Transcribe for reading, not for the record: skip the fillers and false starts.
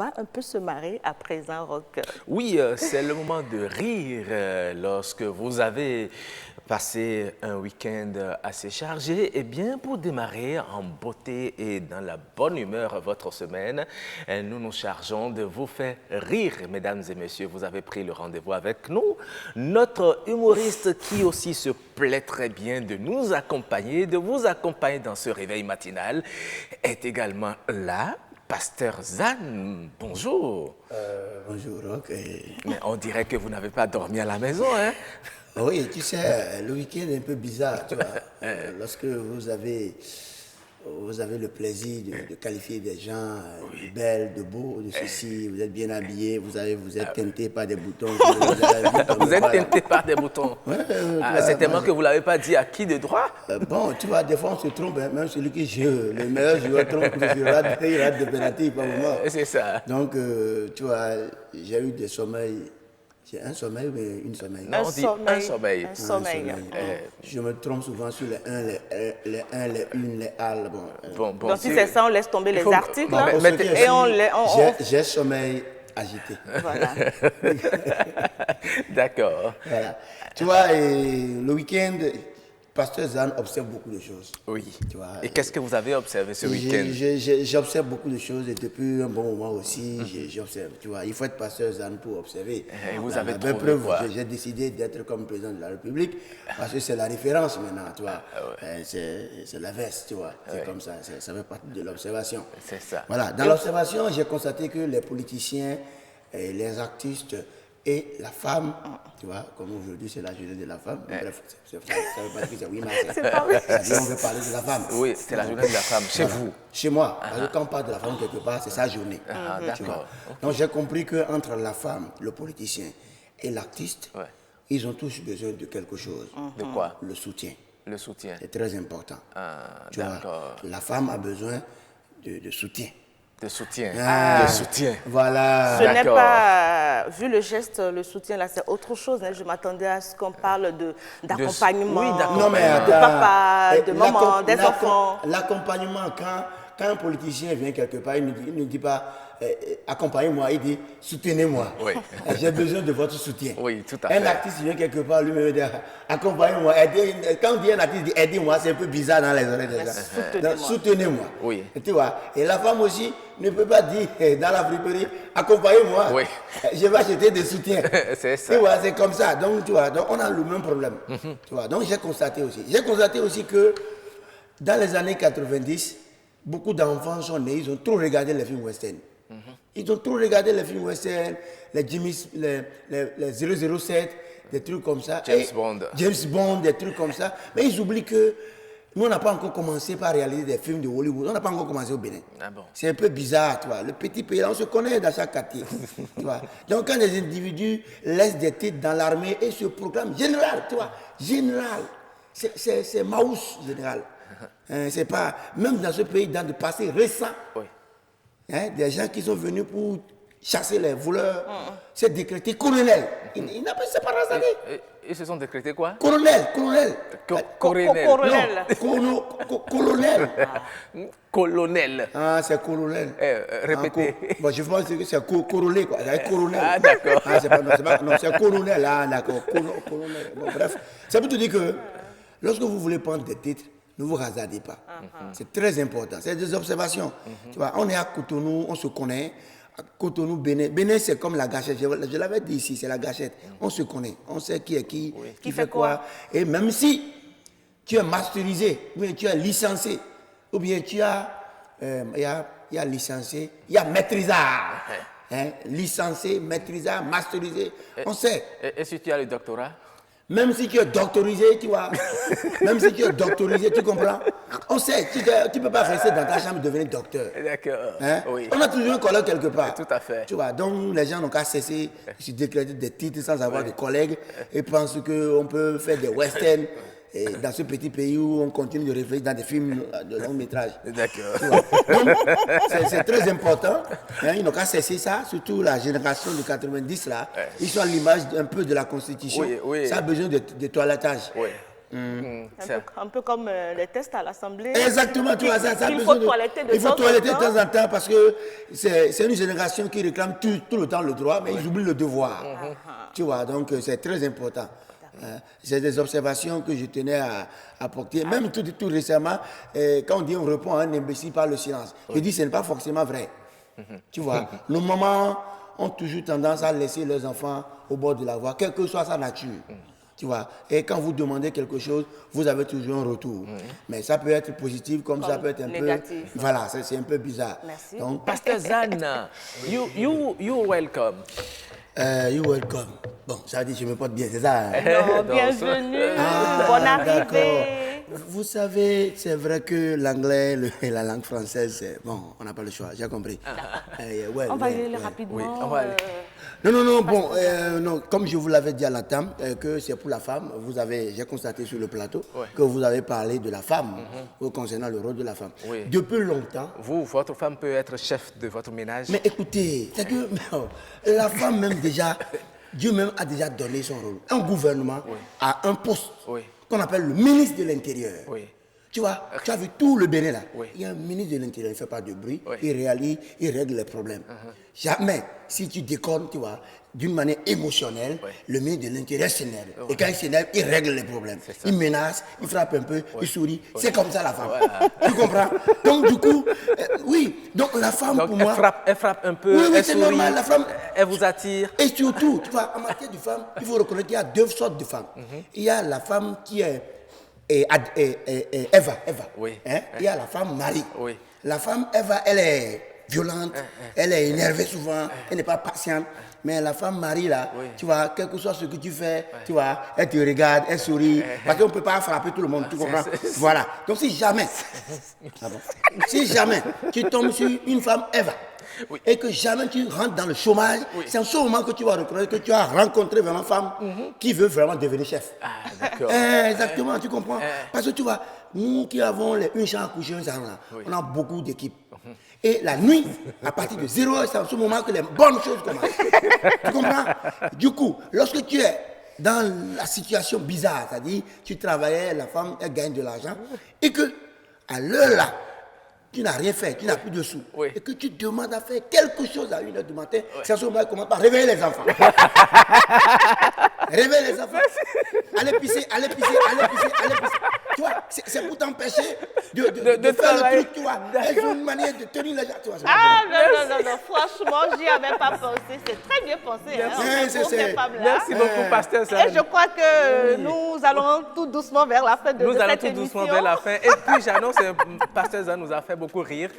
va un peu se marrer à présent, Roch. Oui, c'est le moment de rire lorsque vous avez passé un week-end assez chargé. Eh bien, pour démarrer en beauté et dans la bonne humeur votre semaine, nous nous chargeons de vous faire rire, mesdames et messieurs. Vous avez pris le rendez-vous avec nous. Notre humoriste qui aussi se plaît très bien de nous accompagner, de vous accompagner dans ce réveil matinal, est également là. Pasteur Zan, bonjour. Bonjour, Roch. Mais on dirait que vous n'avez pas dormi à la maison, hein? Oui, tu sais, le week-end est un peu bizarre, tu vois. Lorsque vous avez le plaisir de qualifier des gens de belles, de beaux, de ceci, vous êtes bien habillés, vous êtes teinté par des boutons. Vous êtes teinté par des boutons. C'est tellement que vous ne l'avez pas dit à qui de droit? Bon, tu vois, des fois on se trompe, hein, même celui qui joue, le meilleur joueur trompe, il rate de pénalty par moment. C'est ça. Donc, tu vois, j'ai eu des sommeils. J'ai un sommeil ou une sommeil? Non, on dit un sommeil. Un sommeil. Je me trompe souvent sur les 1, les 1, les 1, les al. Bon, Donc si c'est ça, on laisse tomber les articles Bon, pour là, ceux qui et on les... J'ai sommeil agité. Voilà. D'accord. Voilà. Tu vois, le week-end, Pasteur Zan observe beaucoup de choses. Oui. Tu vois, Et qu'est-ce que vous avez observé ce week-end? J'observe beaucoup de choses et depuis un bon moment aussi, j'observe. Tu vois, il faut être Pasteur Zan pour observer. Et vous avez La trouvé preuve, quoi? j'ai décidé d'être comme président de la République parce que c'est la référence maintenant, tu vois. C'est la veste, tu vois. C'est comme ça, ça fait partie de l'observation. C'est ça. Voilà, dans l'observation, j'ai constaté que les politiciens, les artistes et la femme, tu vois, comme aujourd'hui c'est la journée de la femme, bref, ça veut pas dire que c'est oui, mais C'est pas vrai. on veut parler de la femme. Oui, c'est la journée de la femme, chez vous. Chez moi, parce que quand on parle de la femme quelque part, c'est sa journée. Tu vois. Donc j'ai compris qu'entre la femme, le politicien et l'artiste, ils ont tous besoin de quelque chose. De quoi? Le soutien. Le soutien. C'est très important. Tu vois, D'accord. la femme a besoin de soutien. De soutien. Ah. De soutien. Voilà. Ce n'est D'accord. pas, vu le geste, le soutien là, c'est autre chose. Hein. Je m'attendais à ce qu'on parle d'accompagnement, oui, d'accompagnement. Non, mais de papa, de maman, des enfants. L'accompagnement, quand un politicien vient quelque part, il ne dit pas accompagnez-moi, il dit soutenez-moi. Oui. J'ai besoin de votre soutien. Oui, tout à fait. Un artiste vient quelque part, lui-même dit accompagnez-moi. Quand on dit un artiste dit aidez-moi, c'est un peu bizarre dans les oreilles des gens. Donc, soutenez-moi. Oui. Et tu vois, et la femme aussi ne peut pas dire dans la friperie accompagnez-moi. Oui. Je vais acheter des soutiens. C'est ça. Tu vois, c'est comme ça. Donc, tu vois, donc on a le même problème. Tu vois, donc j'ai constaté aussi que dans les années 90, beaucoup d'enfants sont nés, ils ont trop regardé les films western. Ils ont trop regardé les films western, les 007, des trucs comme ça. James Bond, des trucs comme ça. Mais ils oublient que nous, on n'a pas encore commencé par réaliser des films de Hollywood. On n'a pas encore commencé au Bénin. Ah bon? C'est un peu bizarre, tu vois. Le petit pays, là, on se connaît dans chaque quartier. Tu vois. Donc, quand des individus laissent des titres dans l'armée et se proclament général, tu vois, général, c'est Maous, général. C'est pas, même dans ce pays, dans le passé récent, des gens qui sont venus pour chasser les voleurs, c'est décrété colonel. Ils n'appellent ça pas Razali. Ils se sont décrétés quoi? Colonel. Colonel. Colonel. Colonel. Ah, c'est colonel. Répétez. Bon, je pense que c'est colonel, quoi. Colonel. Ah, d'accord. Ah, c'est colonel, ah, d'accord. Colonel. Bon, bref, ça veut te dire que lorsque vous voulez prendre des titres, ne vous hasardez pas. C'est très important. C'est des observations. Tu vois, on est à Cotonou, on se connaît. À Cotonou, Bénin. Bénin, c'est comme la gâchette. Je l'avais dit ici, c'est la gâchette. On se connaît. On sait qui est qui fait quoi. Et même si tu es masterisé, ou bien tu es licencié, ou bien tu as... Il y a licencié, il y a maîtrisard. Licencié, maîtrisard, masterisé. On sait. Et si tu as le doctorat? Même si tu es doctorisé, tu vois. Même si tu es doctorisé, tu comprends. On sait, tu ne peux pas rester dans ta chambre et devenir docteur. D'accord. Oui. On a toujours un collègue quelque part. Tout à fait. Tu vois, donc les gens n'ont qu'à cesser de se décréter des titres sans avoir de collègues et pensent qu'on peut faire des westerns dans ce petit pays où on continue de réfléchir dans des films de long métrage. D'accord. Donc, c'est très important. Ils n'ont qu'à cesser ça, surtout la génération de 90 là. Ils sont à l'image un peu de la Constitution. Oui. Ça a besoin de toilettage. Oui. Un peu comme les tests à l'Assemblée. Exactement, tu vois, ça il faut toiletter de temps en temps parce que c'est une génération qui réclame tout le temps le droit, mais ils oublient le devoir. Tu vois, donc c'est très important. C'est des observations que je tenais à apporter. Même tout récemment, quand on dit on répond à un imbécile par le silence, je dis ce n'est pas forcément vrai. Tu vois, nos mamans ont toujours tendance à laisser leurs enfants au bord de la voie, quelle que soit sa nature. Tu vois, et quand vous demandez quelque chose, vous avez toujours un retour. Mais ça peut être positif comme ça peut être un négatif. peu... Voilà, c'est un peu bizarre. Merci. Donc, Pasteur Zane, you're welcome. You're welcome. Bon, ça veut dire que je me porte bien, c'est ça? Non, bienvenue, bonne arrivée. Vous savez, c'est vrai que l'anglais et la langue française, bon, on n'a pas le choix, j'ai compris. On va y aller rapidement. Oui, on va aller. Non, bon, non, comme je vous l'avais dit à l'entame, que c'est pour la femme, j'ai constaté sur le plateau que vous avez parlé de la femme, concernant le rôle de la femme. Oui. Depuis longtemps. Votre femme peut être chef de votre ménage. Mais écoutez, c'est que la femme même déjà, Dieu même a déjà donné son rôle. Un gouvernement a un poste qu'on appelle le ministre de l'Intérieur. Oui. Tu vois, tu as vu tout le Bénin là. Oui. Il y a un ministre de l'Intérieur, il ne fait pas de bruit, il règle les problèmes. Jamais, si tu déconnes, tu vois, d'une manière émotionnelle, le ministre de l'Intérieur s'énerve. Et quand il s'énerve, il règle les problèmes. Il menace, il frappe un peu, il sourit. C'est comme ça la femme. Tu comprends? Donc du coup, oui, donc la femme Donc, pour moi... Elle frappe un peu, Oui, elle c'est sourit, normal, la femme... Elle vous attire. Et surtout, tu vois, en matière de femmes, il faut reconnaître qu'il y a deux sortes de femmes. Il y a la femme qui est... Eva. Oui. Hein? Il y a la femme Marie. Oui. La femme Eva, elle est violente, elle est énervée souvent, elle n'est pas patiente. Mais la femme Marie, là, tu vois, quel que soit ce que tu fais, tu vois, elle te regarde, elle sourit. Parce qu'on ne peut pas frapper tout le monde, tu comprends? Voilà. Donc si jamais, si jamais tu tombes sur une femme Eva, et que jamais tu rentres dans le chômage, c'est en ce moment que tu vas reconnaître que tu as rencontré vraiment une femme qui veut vraiment devenir chef. Ah, d'accord. Exactement, tu comprends? Parce que tu vois, nous qui avons une chambre à coucher, on a beaucoup d'équipes. Et la nuit, à partir de 0 heure, c'est en ce moment que les bonnes choses commencent. Tu comprends? Du coup, lorsque tu es dans la situation bizarre, c'est-à-dire tu travaillais, la femme, elle gagne de l'argent, et que à l'heure là, tu n'as rien fait, tu n'as plus de sous, et que tu demandes à faire quelque chose à 1h du matin, c'est à ce moment qu'elle commence par réveiller les enfants. Réveiller les enfants. Allez pisser. Tu vois, c'est pour t'empêcher de faire le truc, tu vois. Elles ont une manière de tenir les gens, tu vois. Ah non, franchement, j'y avais pas pensé. C'est très bien pensé pour ces femmes-là. Merci beaucoup, Pasteur Zane. Et je crois que nous allons tout doucement vers la fin de cette émission. Nous allons tout doucement vers la fin. Et puis, j'annonce, Pasteur Zane nous a fait beaucoup rire.